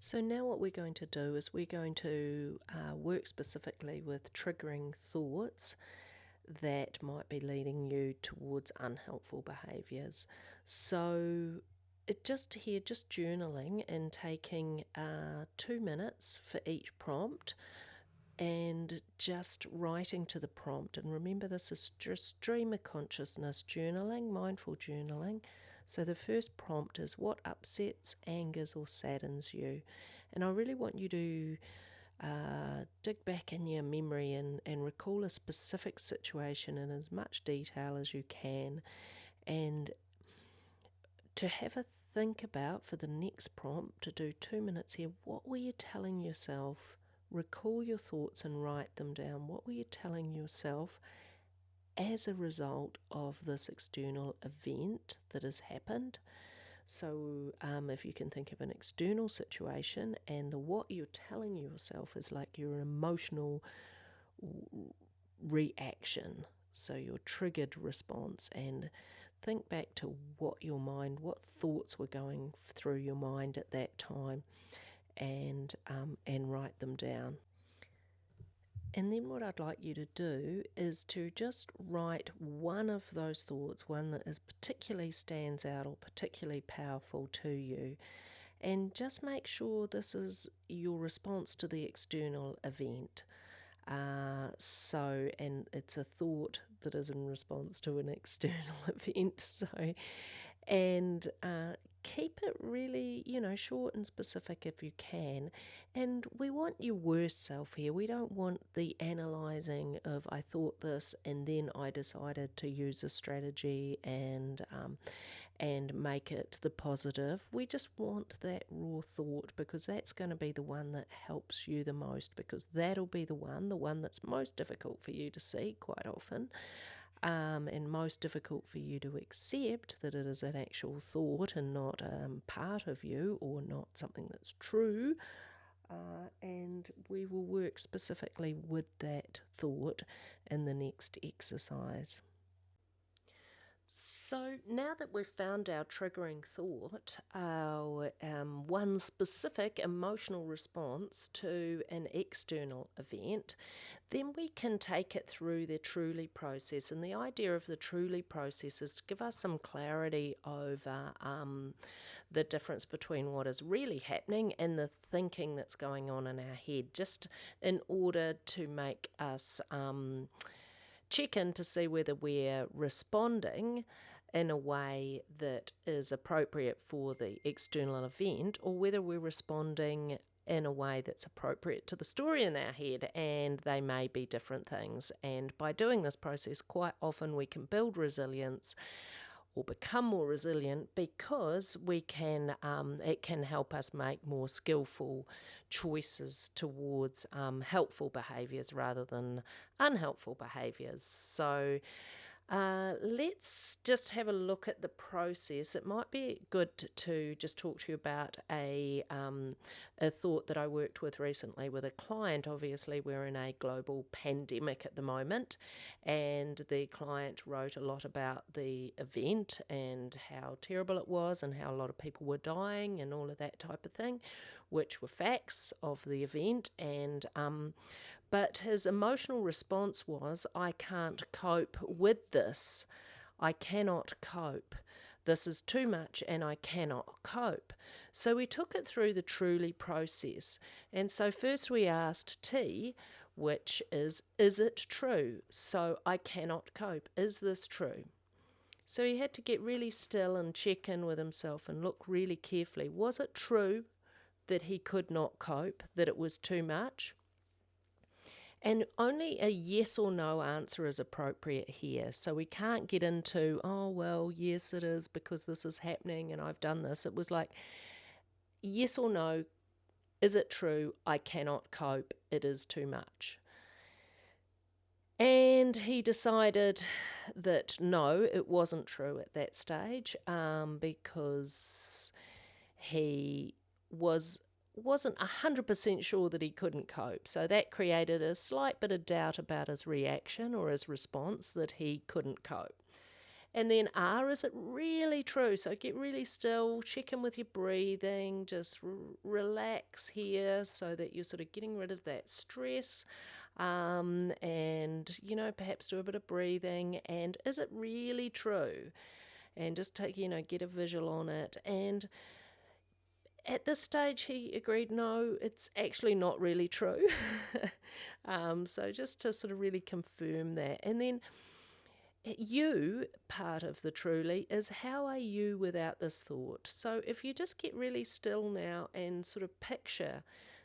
So now what we're going to do is we're going to work specifically with triggering thoughts that might be leading you towards unhelpful behaviours. So just journaling and taking 2 minutes for each prompt and just writing to the prompt. And remember, this is just stream of consciousness journaling, mindful journaling. So the first prompt is what upsets, angers, or saddens you. And I really want you to dig back in your memory and recall a specific situation in as much detail as you can, and to have a think about for the next prompt, to do 2 minutes here, what were you telling yourself? Recall your thoughts and write them down. What were you telling yourself as a result of this external event that has happened? So if you can think of an external situation, and what you're telling yourself is like your emotional reaction, so your triggered response, and think back to what thoughts were going through your mind at that time, and write them down. And then what I'd like you to do is to just write one of those thoughts, one that is particularly stands out or particularly powerful to you, and just make sure this is your response to the external event. And it's a thought that is in response to an external event. And keep it really, short and specific if you can. And we want your worst self here. We don't want the analysing of I thought this and then I decided to use a strategy and make it the positive. We just want that raw thought, because that's going to be the one that helps you the most, because that'll be the one that's most difficult for you to see quite often. And most difficult for you to accept that it is an actual thought and not part of you, or not something that's true. And we will work specifically with that thought in the next exercise. So now that we've found our triggering thought, our one specific emotional response to an external event, then we can take it through the truly process. And the idea of the truly process is to give us some clarity over the difference between what is really happening and the thinking that's going on in our head, just in order to make us check in to see whether we're responding in a way that is appropriate for the external event, or whether we're responding in a way that's appropriate to the story in our head, and they may be different things. And by doing this process, quite often we can build resilience or become more resilient, because we can it can help us make more skillful choices towards helpful behaviours rather than unhelpful behaviours. So let's just have a look at the process. It might be good to just talk to you about a thought that I worked with recently with a client. Obviously, we're in a global pandemic at the moment, and the client wrote a lot about the event and how terrible it was and how a lot of people were dying and all of that type of thing, which were facts of the event. And but his emotional response was, I can't cope with this. I cannot cope. This is too much and I cannot cope. So we took it through the truly process. And so first we asked T, which is it true? So I cannot cope. Is this true? So he had to get really still and check in with himself and look really carefully. Was it true that he could not cope, that it was too much? And only a yes or no answer is appropriate here. So we can't get into, oh, well, yes, it is because this is happening and I've done this. It was like, yes or no, is it true? I cannot cope. It is too much. And he decided that no, it wasn't true at that stage, because he wasn't 100% sure that he couldn't cope. So that created a slight bit of doubt about his reaction or his response, that he couldn't cope. And then R, is it really true? So get really still, check in with your breathing, just relax here so that you're sort of getting rid of that stress. And, perhaps do a bit of breathing. And is it really true? And just take, get a visual on it. And at this stage, he agreed, no, it's actually not really true. So just to sort of really confirm that. And then you, part of the truly, is how are you without this thought? So if you just get really still now and sort of picture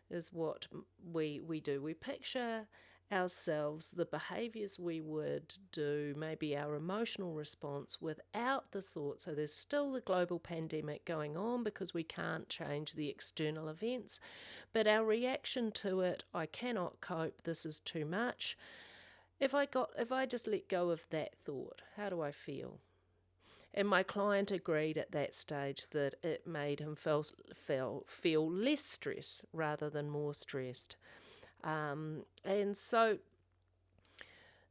is what we do. We picture ourselves, the behaviors we would do, maybe our emotional response without the thought. So there's still the global pandemic going on because we can't change the external events, but our reaction to it, I cannot cope, this is too much. If I just let go of that thought, how do I feel? And my client agreed at that stage that it made him feel less stress rather than more stressed. And so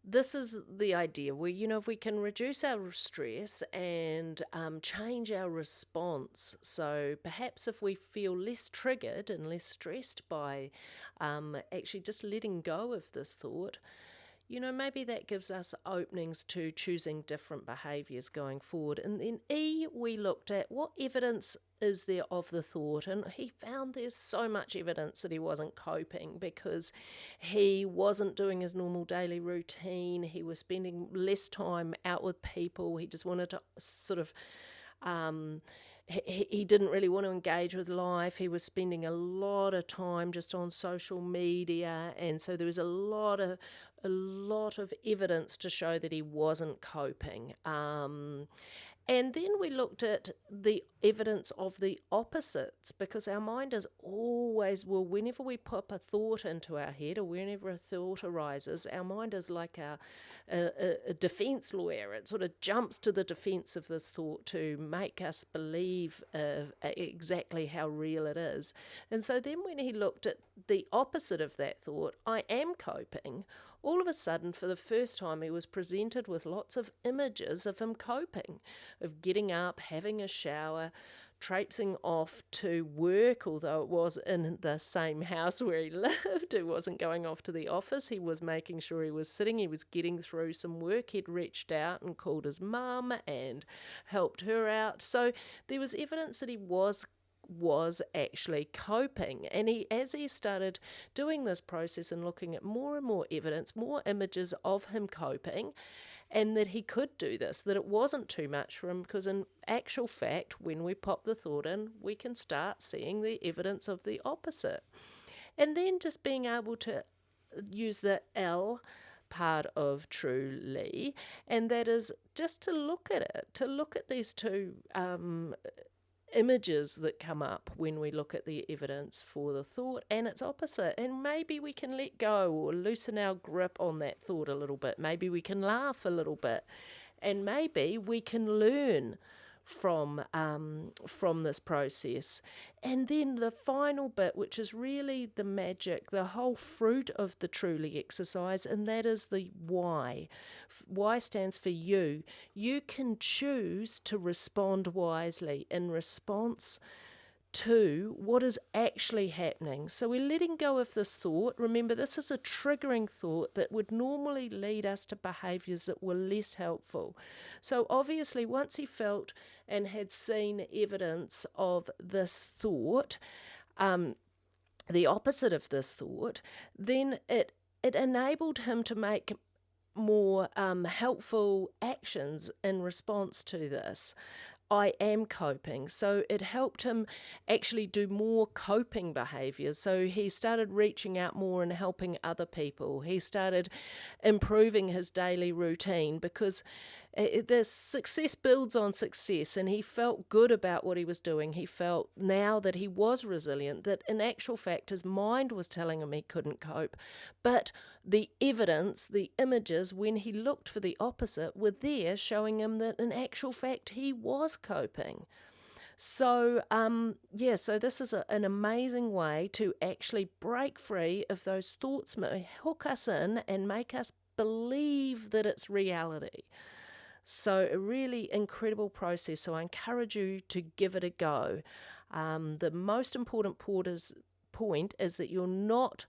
this is the idea where, if we can reduce our stress and change our response. So perhaps if we feel less triggered and less stressed by actually just letting go of this thought, maybe that gives us openings to choosing different behaviours going forward. And then E, we looked at what evidence is there of the thought, and he found there's so much evidence that he wasn't coping because he wasn't doing his normal daily routine, he was spending less time out with people, he just wanted to sort of he didn't really want to engage with life. He was spending a lot of time just on social media, and so there was a lot of evidence to show that he wasn't coping. And then we looked at the evidence of the opposites, because our mind is always, whenever we pop a thought into our head or whenever a thought arises, our mind is like a defense lawyer. It sort of jumps to the defense of this thought to make us believe exactly how real it is. And so then when he looked at the opposite of that thought, I am coping, all of a sudden, for the first time, he was presented with lots of images of him coping, of getting up, having a shower, traipsing off to work, although it was in the same house where he lived. He wasn't going off to the office. He was making sure he was sitting. He was getting through some work. He'd reached out and called his mum and helped her out. So there was evidence that he was actually coping. And as he started doing this process and looking at more and more evidence, more images of him coping, and that he could do this, that it wasn't too much for him, because in actual fact, when we pop the thought in, we can start seeing the evidence of the opposite. And then just being able to use the L part of truly, and that is just to look at it, to look at these two images that come up when we look at the evidence for the thought and its opposite. And maybe we can let go or loosen our grip on that thought a little bit. Maybe we can laugh a little bit, and maybe we can learn from this process. And then the final bit, which is really the magic, the whole fruit of the truly exercise, and that is the why. Y stands for you. You can choose to respond wisely in response to what is actually happening. So we're letting go of this thought. Remember, this is a triggering thought that would normally lead us to behaviours that were less helpful. So obviously, once he felt and had seen evidence of this thought, the opposite of this thought, then it enabled him to make more helpful actions in response to this. I am coping. So it helped him actually do more coping behaviours. So he started reaching out more and helping other people. He started improving his daily routine, because the success builds on success, and he felt good about what he was doing. He felt now that he was resilient, that in actual fact his mind was telling him he couldn't cope, but the evidence, the images, when he looked for the opposite, were there showing him that in actual fact he was coping. So, so this is an amazing way to actually break free of those thoughts that hook us in and make us believe that it's reality. So a really incredible process. So I encourage you to give it a go. The most important point is that you're not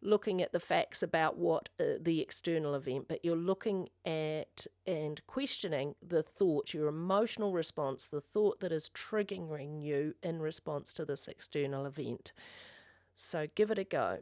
looking at the facts about what the external event, but you're looking at and questioning the thought, your emotional response, the thought that is triggering you in response to this external event. So give it a go.